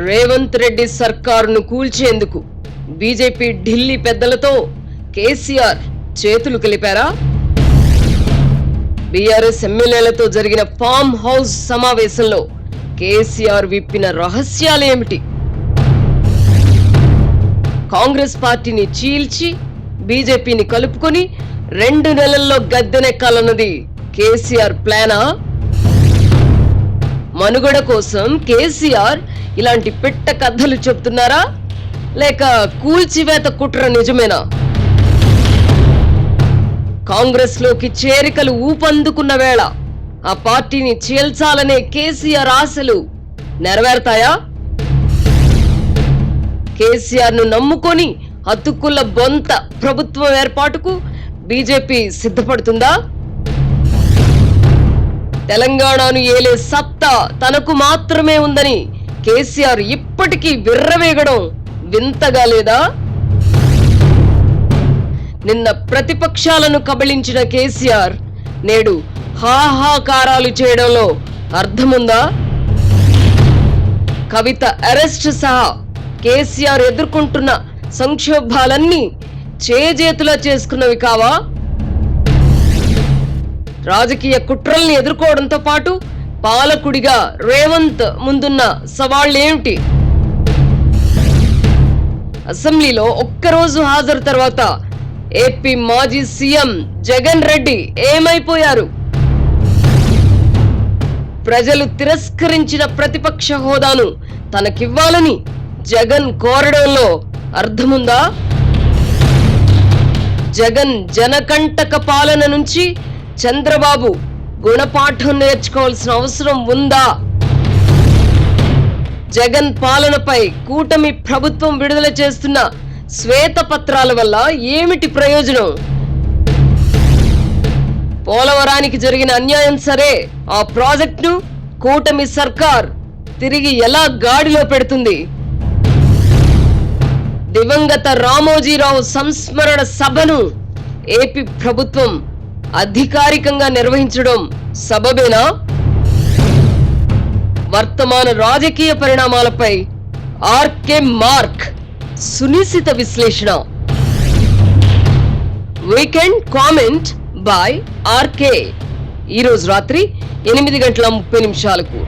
Revanth Reddy సర్కారును కూల్చేందుకు BJP Delhi పెద్దలతో కేసీఆర్ చేతులు కలిపారా? BRS ఎమ్మెల్యేలతో జరిగిన ఫామ్ హౌస్ సమావేశంలో కేసీఆర్ విప్పిన రహస్యాలేమిటి? కాంగ్రెస్ పార్టీని చీల్చి బీజేపీని కలుపుకొని 2 నెలల్లో గద్దెనెక్కాలన్నది కేసీఆర్ ప్లానా? మనుగడ కోసం కేసీఆర్ ఇలాంటి పిట్ట కథలు చెప్తున్నారా, లేక కూల్చివేత కుట్ర నిజమేనా? కాంగ్రెస్ లోకి చేరికలు ఊపందుకున్న వేళ ఆ పార్టీని చీల్చాలనే కేసీఆర్ ఆశలు నెరవేరతాయా? కేసీఆర్ ను నమ్ముకొని అతుక్కుల బొంత ప్రభుత్వం ఏర్పాటుకు బీజేపీ సిద్ధపడుతుందా? తెలంగాణను ఏలే సత్తా తనకు మాత్రమే ఉందని కేసీఆర్ ఇప్పటికీ విర్రవేగడం వింతగా లేదా? నిన్న ప్రతిపక్షాలను కబళించిన కేసీఆర్ నేడు హాహాకారాలు చేయడంలో అర్థముందా? కవిత అరెస్ట్ సహా కేసీఆర్ ఎదుర్కొంటున్న సంక్షోభాలన్నీ చేజేతులా చేసుకున్నవి కావా? రాజకీయ కుట్రల్ని ఎదుర్కోవడంతో పాటు పాలకుడిగా రేవంత్ ముందున్న సవాళ్లేమిటి? అసెంబ్లీలో ఒక్కరోజు హాజరు తర్వాత ఏపీ మాజీ సీఎం జగన్ రెడ్డి ఏమైపోయారు? ప్రజలు తిరస్కరించిన ప్రతిపక్ష హోదాను తనకివ్వాలని జగన్ కోరడంలో అర్థముందా? జగన్ జనకంటక పాలన నుంచి చంద్రబాబు గుణపాఠం నేర్చుకోవాల్సిన అవసరం ఉందా? జగన్ పాలనపై కూటమి ప్రభుత్వం విడుదల చేస్తున్న శ్వేత పత్రాల వల్ల ఏమిటి ప్రయోజనం? పోలవరానికి జరిగిన అన్యాయం సరే, ఆ ప్రాజెక్టును కూటమి సర్కార్ తిరిగి ఎలా గాడిలో పెడుతుంది? దివంగత రామోజీరావు సంస్మరణ సభను ఏపీ ప్రభుత్వం అధికారికంగా నిర్వహించడం సబబేనా? వర్తమాన రాజకీయ పరిణామాలపై ఆర్కే మార్క్ సునిశిత విశ్లేషణ. Weekend comment by RK. ఈరోజు రాత్రి 8:30 గంటల 30 నిమిషాలకు.